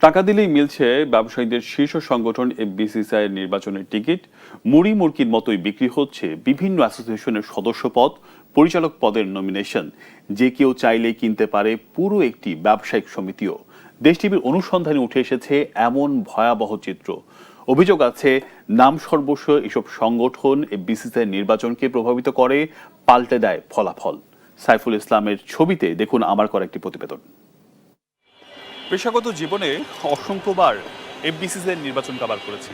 টাকা দিলেই মিলছে ব্যবসায়ীদের শীর্ষ সংগঠন এফবিসিসিআই এর নির্বাচনের টিকিট। মুড়ি মুরগির মতোই বিক্রি হচ্ছে বিভিন্ন অ্যাসোসিয়েশনের সদস্য পদ, পরিচালক পদের নমিনেশন। যে কেউ চাইলেই কিনতে পারে পুরো একটি ব্যবসায়িক সমিতিও। দেশ টিভির অনুসন্ধানে উঠে এসেছে এমন ভয়াবহ চিত্র। অভিযোগ আছে নাম সর্বস্ব এসব সংগঠন এফবিসিসিআই নির্বাচনকে প্রভাবিত করে, পাল্টে দেয় ফলাফল। সাইফুল ইসলামের ছবিতে দেখুন আমার করা একটি প্রতিবেদন। পেশাগত জীবনে অসংখ্যবার এফবিসিসিআই নির্বাচন কাভার করেছি,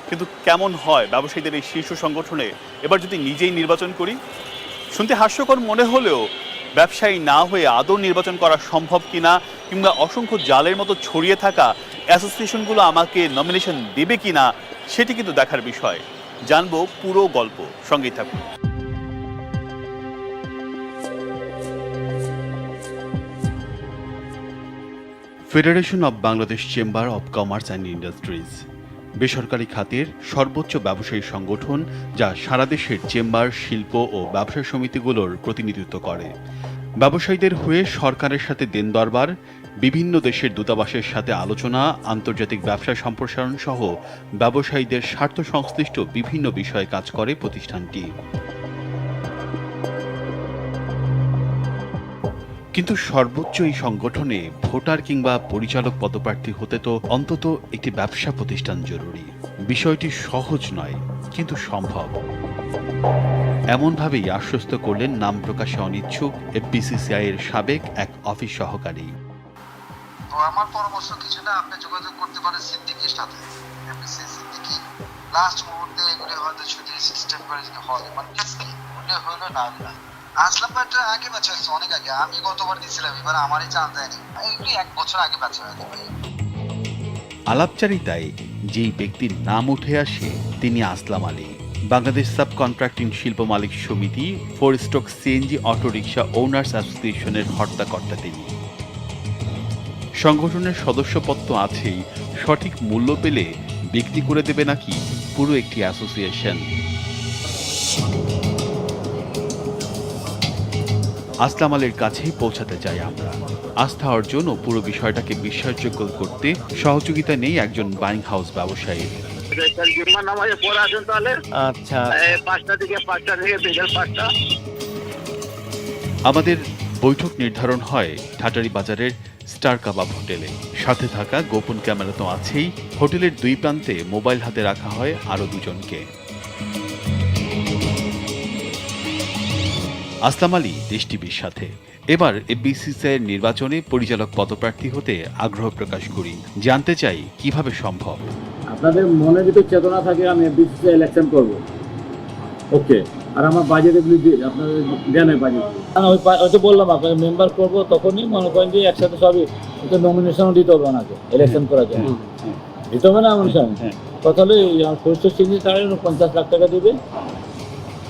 কিন্তু কেমন হয় ব্যবসায়ীদের এই শীর্ষ সংগঠনে এবার যদি নিজেই নির্বাচন করি? শুনতে হাস্যকর মনে হলেও ব্যবসায়ী না হয়ে আদৌ নির্বাচন করা সম্ভব কিনা, কিংবা অসংখ্য জালের মতো ছড়িয়ে থাকা অ্যাসোসিয়েশনগুলো আমাকে নমিনেশন দেবে কিনা, সেটি কিন্তু দেখার বিষয়। জানবো পুরো গল্প, সঙ্গেই থাকুন। Federation of Bangladesh chamber of commerce and industries বেসরকারি খাতের সর্বোচ্চ ব্যবসায়ী সংগঠন, যা সারা দেশের চেম্বার, শিল্প ও ব্যবসা সমিতিগুলোর প্রতিনিধিত্ব করে। ব্যবসায়ীদের হয়ে সরকারের সাথে দেন দরবার, বিভিন্ন দেশের দূতাবাসের সাথে আলোচনা, আন্তর্জাতিক ব্যবসা সম্প্রসারণ সহ ব্যবসায়ীদের স্বার্থ সংশ্লিষ্ট বিভিন্ন বিষয়ে কাজ করে প্রতিষ্ঠানটি। কিন্তু সর্বোচ্চ এই সংগঠনে ভোটার কিংবা পরিচালক পদপ্রার্থী হতে তো অন্তত একটি ব্যবসা প্রতিষ্ঠান জরুরি। বিষয়টি সহজ নয়, কিন্তু সম্ভব। এমনভাবেই আশ্বস্ত করলেন নাম প্রকাশে অনিচ্ছুক এফবিসিসিআই এর সাবেক এক অফিস সহকারী। তো আমার পরামর্শ কিছু না, আপনি যোগাযোগ করতে পারেন সিদ্দিকীর সাথে। এফবিসি সিদ্দিকী লাস্ট মুহূর্তে এগুলো হয়তো ছুটি সিস্টেম করে যদি হয়, মানে কি হলে হলো না হলো না। আসলাম ভাইটা আগে বাঁচা হয়েছে, অনেক আগে। আমি গতবার দিয়েছিলাম, এবার আমারই চান্স দেয়নি। এগুলি 1 বছর আগে বাঁচা হয়নি ভাই। আলাপচারিতায় যেই ব্যক্তির নাম উঠে আসে তিনি আসলাম আলী। বাংলাদেশ সাব কন্ট্রাক্টিং শিল্প মালিক সমিতি, 4 স্ট্রোক সিএনজি অটোরিকশা ওনার্স অ্যাসোসিয়েশনের হর্তাকর্তা তিনি। সংগঠনের সদস্যপদ তো আছেই, সঠিক মূল্য পেলে বিক্রি করে দেবে নাকি পুরো একটি অ্যাসোসিয়েশন? আসলাম আলীর কাছেই পৌঁছাতে চাই আমরা। আস্থা অর্জন ও পুরো বিষয়টাকে বিশ্বাসযোগ্য করতে সহযোগিতা নেই একজন বাইং হাউস ব্যবসায়ীর। আচ্ছা, আমাদের বৈঠক নির্ধারণ হয় ঠাটারি বাজারের স্টার কাবাব হোটেলে। সাথে থাকা গোপন ক্যামেরা তো আছেই। হোটেলের 2 প্রান্তে মোবাইল হাতে রাখা হয় আরো 2 জনকে। আসলাম আলী দেশ টিভির সাথে। এবার এফবিসিসিআই এর নির্বাচনে পরিচালক পদপ্রার্থী হতে আগ্রহ প্রকাশ করি। জানতে চাই কিভাবে সম্ভব। আপনাদের মনের ভিতর চেতনা থাকে আমি এফবিসিসিআই ইলেকশন করব, ওকে, আর আমার বাজেট এগুলি আপনাদের দেন বাজেট। ওই তো বললাম আপনাকে মেম্বার করবো, তখনই মনে করেন যে একসাথে সবই নমিনেশনও দিতে হবে ওনাকে ইলেকশন করার জন্য। দিতে হবে না নমিনেশন? কথা হলো আমার পরিষ্কার চিনি তারা 50 লাখ টাকা দিবে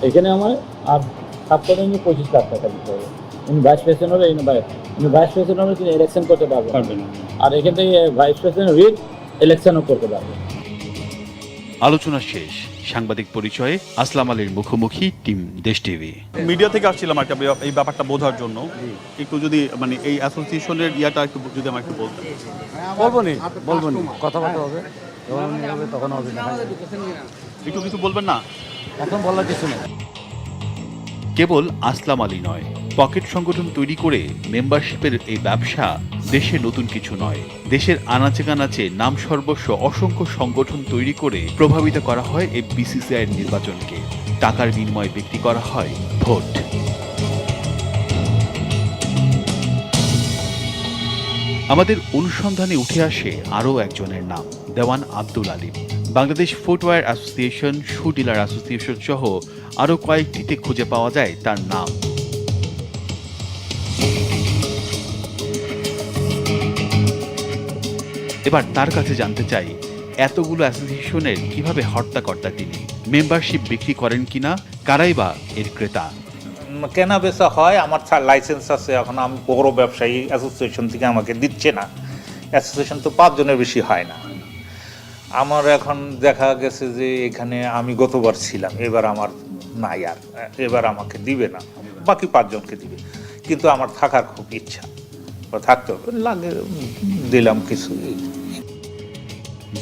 এখানে আমার, আর সাত করে 25 লাখ টাকা দিতে হবে। উনি ভাইস প্রেসিডেন্ট হবে, উনি ভাইস প্রেসিডেন্ট হবে, তিনি ইলেকশন করতে পারবেন, আর এখান থেকে ভাইস প্রেসিডেন্ট উইথ ইলেকশনও করতে পারবেন। আলোচনা শেষ। সাংবাদিক পরিচয়ে আসলাম আলীর মুখোমুখি টিম দেশ টিভি। মিডিয়া থেকে আসছিলাম একটা এই ব্যাপারটা বোঝার জন্য। একটু যদি মানে এই অ্যাসোসিয়েশনের ইয়াটা একটু যদি আমাকে একটু বলতেন। বলবো নি কথাবার্তা হবে, যখন হবে তখন হবে না, একটু কিছু বলবেন না? এখন বলার কিছু নেই। কেবল আসলাম আলী নয়, পকেট সংগঠন তৈরি করে মেম্বারশিপের এই ব্যবসা দেশে নতুন কিছু নয়। দেশের আনাচে কানাচে নাম সর্বস্ব অসংখ্য সংগঠন তৈরি করে প্রভাবিত করা হয় এফবিসিসিআই এর নির্বাচনকে। টাকার বিনিময়ে বিক্রি করা হয় ভোট। আমাদের অনুসন্ধানে উঠে আসে আরও একজনের নাম, দেওয়ান আব্দুল আলিম। বাংলাদেশ ফুটওয়্যার অ্যাসোসিয়েশন, শু ডিলার অ্যাসোসিয়েশন সহ আরও কয়েকটিতে খুঁজে পাওয়া যায় তার নাম। এবার তার কাছে জানতে চাই এতগুলো অ্যাসোসিয়েশনের কিভাবে হর্তাকর্তা তিনি, মেম্বারশিপ বিক্রি করেন কিনা, কারাই বা এর ক্রেতা। কেনা বেচা হয়, আমার লাইসেন্স আছে। এখন আমি বড় ব্যবসায়ী, অ্যাসোসিয়েশন থেকে আমাকে দিচ্ছে না। অ্যাসোসিয়েশন তো 5 জনের বেশি হয় না। আমার এখন দেখা গেছে যে এখানে আমি গতবার ছিলাম, এবার আমার নাই, আর এবার আমাকে দিবে না, বাকি 5 জনকে দিবে। কিন্তু আমার থাকার খুব ইচ্ছা, থাকতে হবে, লাগে দিলাম কিছু।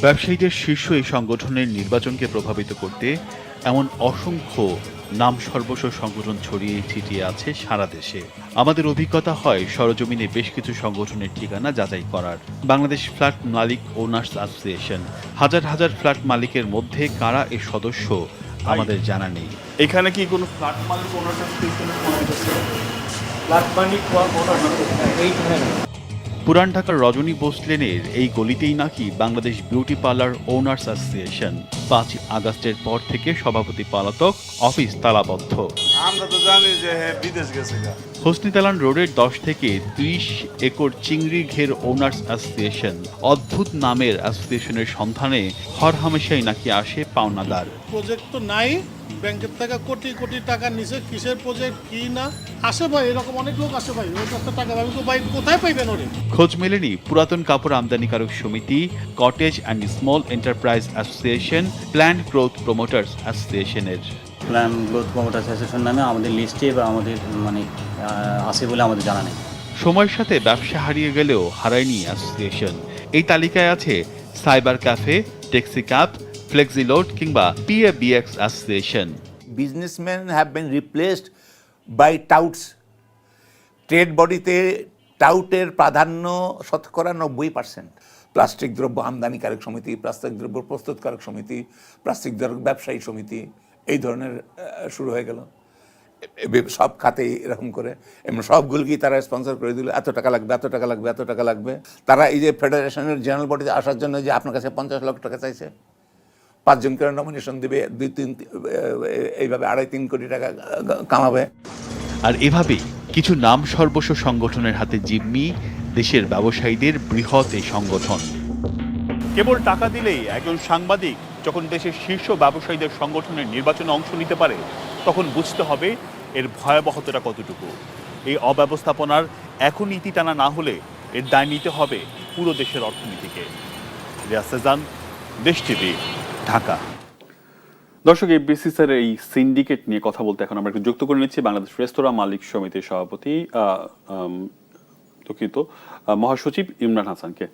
ব্যবসায়ীদের শীর্ষ এই সংগঠনের নির্বাচনকে প্রভাবিত করতে এমন অসংখ্য নাম সর্বস্ব সংগঠন ছড়িয়ে ছিটিয়ে আছে সারা দেশে। আমাদের অভিজ্ঞতা হয় সরজমিনে বেশ কিছু সংগঠনের ঠিকানা যাচাই করার। বাংলাদেশ ফ্ল্যাট মালিক ওনার্স অ্যাসোসিয়েশন, হাজার হাজার ফ্ল্যাট মালিকের মধ্যে কারা এর সদস্য আমাদের জানা নেই। এখানে কি কোনো ফ্ল্যাট মালিক ওনার্স অ্যাসোসিয়েশনের সমাবেশ আছে? ফ্ল্যাট মালিক এইখানে পুরান ঢাকার রজনী বোস লেনের এই গলিতেই নাকি Bangladesh beauty parlour owners association. 5 আগস্টের পর থেকে সভাপতি পলাতক, অফিস তালাবদ্ধ। আমরা তো জানি যে হ্যাঁ বিদেশ গেছে গা। হোসনি তালান রোডের 10 থেকে 30 একর চিংড়ি ঘের ওনার্স অ্যাসোসিয়েশন, অদ্ভুত নামের অ্যাসোসিয়েশনের সন্ধানে হরহামেশাই নাকি আসে পাওনাদার। প্রজেক্ট তো নাই, ব্যাংকের থেকে কোটি কোটি টাকা নিচে কিসের প্রজেক্ট কি না আসে ভাই, এরকম অনেক লোক আসে ভাই, ওই একটা টাকা আমি তো ভাই কোথায় পাইবেন ওরে। খোঁজ মেলেনি পুরাতন কাপড় আমদানিকারক সমিতি, cottage and small enterprise association, planned growth promoters অ্যাসোসিয়েশনের। প্ল্যান গ্রোথ প্রমোটার্স অ্যাসোসিয়েশন নামে আমাদের লিস্টে বা আমাদের আছে বলে আমাদের জানা নেই। সময়ের সাথে ব্যবসা হারিয়ে গেলেও হারায়নি অ্যাসোসিয়েশন। এই তালিকায় আছে cyber cafe, taxi cab, Flexiload কিংবা PABX association. Businessmen have been replaced by touts. Trade বডিতে টাউটের প্রাধান্য 90%। প্লাস্টিক দ্রব্য আমদানিকারক সমিতি, প্লাস্টিক দ্রব্য প্রস্তুতকারক সমিতি, প্লাস্টিক দ্রব্য ব্যবসায়ী সমিতি, এই ধরনের শুরু হয়ে গেল সব খাতেই এরকম করে। এমন সবগুলোকেই তারা স্পন্সর করে দিল, এত টাকা লাগবে, এত টাকা লাগবে, এত টাকা লাগবে। তারা এই যে ফেডারেশনের জেনারেল বডিতে আসার জন্য যে আপনার কাছে 50 লক্ষ টাকা চাইছে, 5 জন করে নমিনেশন দিবে, 2-3 এইভাবে 2.5-3 কোটি টাকা কামাবে। আর এভাবেই কিছু নাম সর্বস্ব সংগঠনের হাতে জিম্মি দেশের ব্যবসায়ীদের বৃহৎ এই সংগঠন। কেবল টাকা দিলেই একজন সাংবাদিক যখন দেশের শীর্ষ ব্যবসায়ীদের সংগঠনের নির্বাচনে অংশ নিতে পারে, তখন বুঝতে হবে এর ভয়াবহতাটা কতটুকু। এই অব্যবস্থাপনার এখন নীতি টানা না হলে এর দায় নিতে হবে পুরো দেশের অর্থনীতিকে। রিয়াজ সেজান, দেশ টিভি, ঢাকা। দর্শক, এই বিসিসিআইর এই সিন্ডিকেট নিয়ে কথা বলতে এখন আমরা একটু যুক্ত করে নিচ্ছি বাংলাদেশ রেস্তোরাঁ মালিক সমিতির সভাপতি দুঃখিত মহাসচিব ইমরান হাসানকে।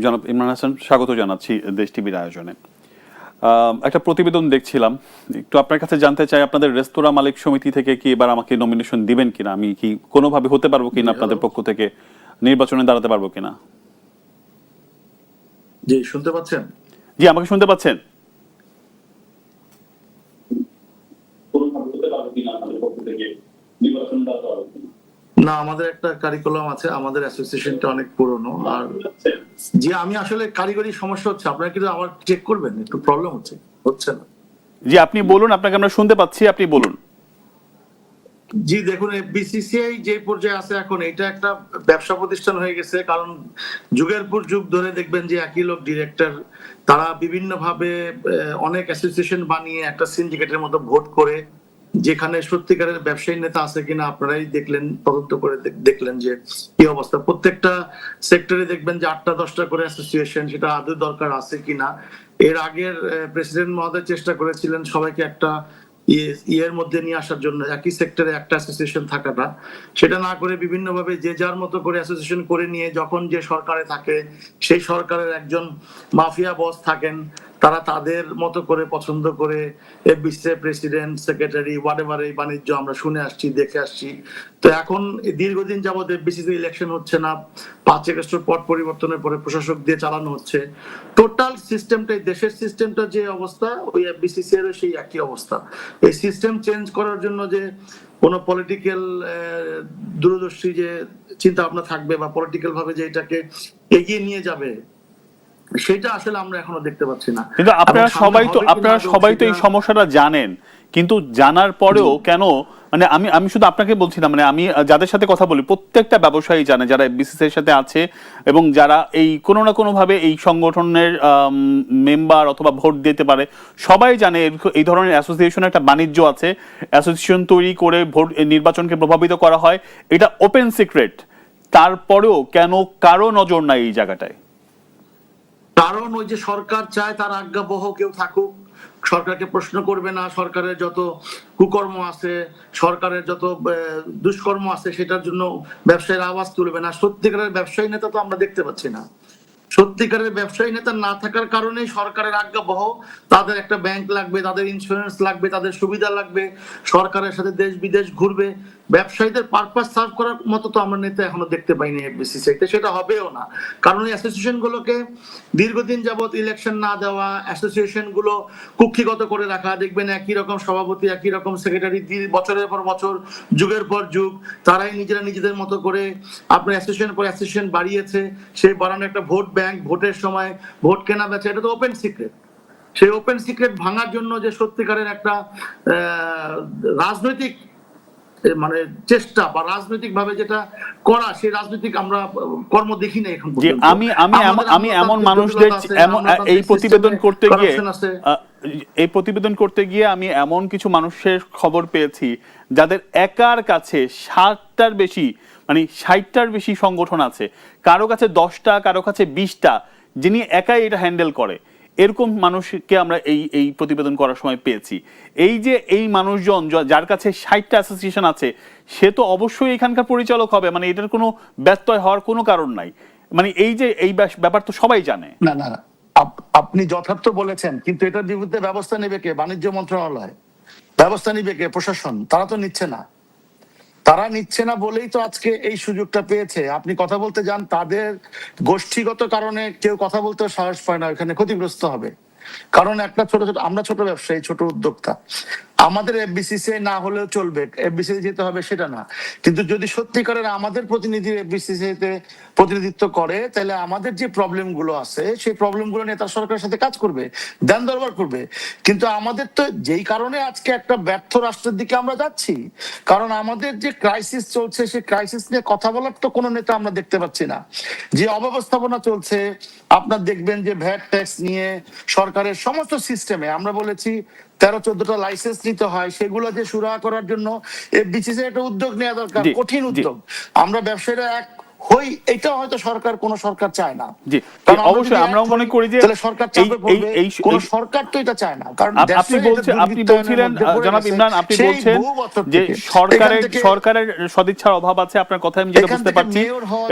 জনাব ইমরান হাসান, স্বাগত জানাচ্ছি দেশ টিভির আয়োজনে। একটা প্রতিবেদন দেখছিলাম, একটু আপনার কাছে জানতে চাই আপনাদের রেস্তোরাঁ মালিক সমিতি থেকে কি এবার আমাকে নমিনেশন দিবেন কিনা, আমি কি কোনোভাবে হতে পারবো কিনা আপনাদের পক্ষ থেকে নির্বাচনে দাঁড়াতে পারবো কিনা? জি, শুনতে পাচ্ছেন? জি, আমাকে শুনতে পাচ্ছেন? না, আমাদের একটা কারিকুলাম আছে, আমাদের অ্যাসোসিয়েশনটা অনেক পুরনো। আর জি, আমি আসলে কারিগরি সমস্যা হচ্ছে, আপনারা কিন্তু আবার চেক করবেন, একটু প্রবলেম হচ্ছে না। জি, আপনি বলুন, আপনাকে আমরা শুনতে পাচ্ছি, আপনি বলুন। জি দেখুন, বিসিসিআই যে পর্যায়ে আছে এখন, এটা একটা ব্যবসা প্রতিষ্ঠান হয়ে গেছে। কারণ যুগের পর যুগ ধরে দেখবেন যে একই লোক ডিরেক্টর, তারা বিভিন্ন ভাবে অনেক অ্যাসোসিয়েশন বানিয়ে একটা সিন্ডিকেটের মতো ভোট করে, যেখানে সত্যিকারের ব্যবসায়ী নেতা আছে কিনা আপনারাই দেখলেন, তদন্ত করে দেখলেন যে কি অবস্থা। প্রত্যেকটা সেক্টরে দেখবেন যে 8টা-10টা করে অ্যাসোসিয়েশন, সেটা আদৌ দরকার আছে কিনা। এর আগের প্রেসিডেন্ট মহোদয় চেষ্টা করেছিলেন সবাইকে একটা ইয়ের মধ্যে নিয়ে আসার জন্য, একই সেক্টরে একটা অ্যাসোসিয়েশন থাকাটা। সেটা না করে বিভিন্নভাবে যে যার মতো করে অ্যাসোসিয়েশন করে নিয়ে, যখন যে সরকারে থাকে সেই সরকারের একজন মাফিয়া বস থাকেন, তারা তাদের মতো করে পছন্দ করে এফবিসি প্রেসিডেন্ট, সেক্রেটারি, হোয়াটএভার এই বাণিজ্য আমরা শুনে আসছি, দেখে আসছি। তো এখন দীর্ঘদিন যাবত এফবিসিতে ইলেকশন হচ্ছে না, 5 আগস্টের পর পরিবর্তনের পরে প্রশাসক দিয়ে চালানো হচ্ছে। টোটাল সিস্টেমটাই, দেশের সিস্টেমটা যে অবস্থা, ওই এফবিসিসি এর সেই একই অবস্থা। এই সিস্টেম চেঞ্জ করার জন্য যে কোনো পলিটিক্যাল দূরদর্শী যে চিন্তা ভাবনা থাকবে বা পলিটিক্যাল ভাবে যে এটাকে এগিয়ে নিয়ে যাবে, সেটা আসলে আমরা এখনো দেখতে পাচ্ছি না। কিন্তু আপনারা সবাই তো এই সমস্যাটা জানেন, কিন্তু জানার পরেও কেন, মানে আমি শুধু আপনাকে বলছি না, মানে আমি যাদের সাথে কথা বলি প্রত্যেকটা ব্যবসায়ী জানে, যারা বিসিসিআই এর সাথে আছে এবং যারা এই কোনো না কোনো ভাবে এই সংগঠনের মেম্বার অথবা ভোট দিতে পারে, সবাই জানে এই ধরনের অ্যাসোসিয়েশনের একটা বাণিজ্য আছে। অ্যাসোসিয়েশন তৈরি করে ভোট নির্বাচনকে প্রভাবিত করা হয়, এটা ওপেন সিক্রেট। তারপরেও কেন কারো নজর নাই এই জায়গাটায়? কারণ ওই যে সরকার চায় তার আজ্ঞাবহ কেউ থাকুক, সরকারকে প্রশ্ন করবে না, সরকারের যত কুকর্ম আছে, সরকারের যত দুষ্কর্ম আছে, সেটার জন্য ব্যবসায়ীর আওয়াজ তুলবে না। সত্যিকারের ব্যবসায়ী নেতা তো আমরা দেখতে পাচ্ছি না। সত্যিকারের ব্যবসায়ী নেতা না থাকার কারণেই সরকারের আজ্ঞাবহ তাদের একটা ব্যাংক লাগবে, তাদের ইন্স্যুরেন্স লাগবে, তাদের সুবিধা লাগবে, সরকারের সাথে দেশ বিদেশ ঘুরবে। ব্যবসায়ীদের পারপাস সার্ভ করার মতো তো আমরা নেতা এখনো দেখতে পাইনি এফবিসিসিআইতে, সেটা হবেও না। কারণ এই অ্যাসোসিয়েশন গুলোকে দীর্ঘদিন যাবত ইলেকশন না দেওয়া, অ্যাসোসিয়েশন গুলো কুক্ষিগত করে রাখা, দেখবেন একই রকম সভাপতি, একই রকম সেক্রেটারি, বছরের পর বছর, যুগের পর যুগ তারাই নিজেরা নিজেদের মতো করে আপনার অ্যাসোসিয়েশন পর অ্যাসোসিয়েশন বাড়িয়েছে। সেই বাড়ানো একটা ভোট ব্যাংক, ভোটের সময় ভোট কেনা বেচা, এটা তো ওপেন সিক্রেট। সেই ওপেন সিক্রেট ভাঙার জন্য যে সত্যিকারের একটা রাজনৈতিক মানে চেষ্টা বা রাজনৈতিক ভাবে যেটা করা, সেই রাজনৈতিক আমরা কর্ম দেখি না এখন যে পর্যন্ত। আমি এমন মানুষদের এই প্রতিবেদন করতে গিয়ে আমি এমন কিছু মানুষের খবর পেয়েছি যাদের একার কাছে 60টার বেশি সংগঠন আছে, কারো কাছে 10টা, কারো কাছে 20টা, যিনি একাই এটা হ্যান্ডেল করে। এরকম মানুষকে আমরা এই প্রতিবেদন করার সময় পেয়েছি। এই যে এই মানুষজন যার কাছে 60টা অ্যাসোসিয়েশন আছে, সে তো অবশ্যই এখানকার পরিচালক হবে, মানে এটার কোনো ব্যত্যয় হওয়ার কোনো কারণ নাই। মানে এই ব্যাপার তো সবাই জানে। না না না, আপনি যথার্থ বলেছেন, কিন্তু এটার বিরুদ্ধে ব্যবস্থা নেবে কে? বাণিজ্য মন্ত্রণালয়। ব্যবস্থা নিবে কে? প্রশাসন। তারা তো নিচ্ছে না। তারা নিচ্ছে না বলেই তো আজকে এই সুযোগটা পেয়েছে। আপনি কথা বলতে যান, তাদের গোষ্ঠীগত কারণে কেউ কথা বলতে সাহস পায় না, এখানে ক্ষতিগ্রস্ত হবে। কারণ একটা আমরা ছোট ব্যবসায়ী, ছোট উদ্যোক্তা, আমাদের এফবিসিসিআই না হলেও চলবে, এফবিসিসিআই যেতে হবে সেটা না। কিন্তু যদি সত্যিকারের আমাদের প্রতিনিধি এফবিসিসিআইতে প্রতিনিধিত্ব করে, তাহলে আমাদের যে প্রবলেম গুলো আছে সেই প্রবলেম গুলো নিয়ে তার সরকারের সাথে কাজ করবে, দেন দরবার করবে। কিন্তু আমাদের তো যেই কারণে আজকে একটা ব্যর্থ রাষ্ট্রের দিকে আমরা যাচ্ছি, কারণ আমাদের যে ক্রাইসিস চলছে সেই ক্রাইসিস নিয়ে কথা বলার তো কোনো নেতা আমরা দেখতে পাচ্ছি না। যে অব্যবস্থাপনা চলছে, আপনার দেখবেন যে ভ্যাট ট্যাক্স নিয়ে সরকারের সমস্ত সিস্টেমে আমরা বলেছি 13-14টা লাইসেন্স নিতে হয়, সেগুলো যে সুরাহা করার জন্য এফবিসিসিআই একটা উদ্যোগ নেওয়া দরকার, কঠিন উদ্যোগ। আমরা ব্যবসায়ীরা এক হই, এটা হয়তো কোনো সরকার চায় না। জি, অবশ্যই আমরাও মনে করি যে সরকার চাপে পড়বে, কোন সরকার তো এটা চায় না। কারণ আপনি বলছিলেন জনাব ইমরান, আপনি বলছেন যে সরকারের সদিচ্ছার অভাব আছে, আপনার কথা আমি যেটা বুঝতে পারছি,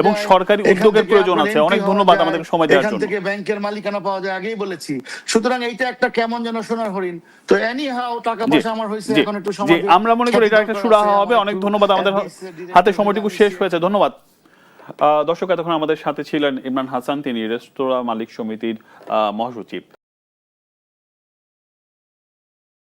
এবং সরকারি উদ্যোগের প্রয়োজন আছে। অনেক ধন্যবাদ আমাদের সময় দেওয়ার জন্য। এখান থেকে ব্যাংকের মালিকানা পাওয়া যায়, আগেই বলেছি। সুতরাং এইটা একটা কেমন যেন সোনার হরিণ। তো এনি হাও টাকা পয়সা আমার হয়েছে, এখন একটু সময় আমরা মনে করি এটা একটা সুরাহা হবে। অনেক ধন্যবাদ, আমাদের হাতে সময়টুকু শেষ হয়েছে। ধন্যবাদ। দর্শক, এতক্ষণ আমাদের সাথে ছিলেন ইমরান হাসান, তিনি রেস্তোরাঁ মালিক সমিতির মহাসচিব।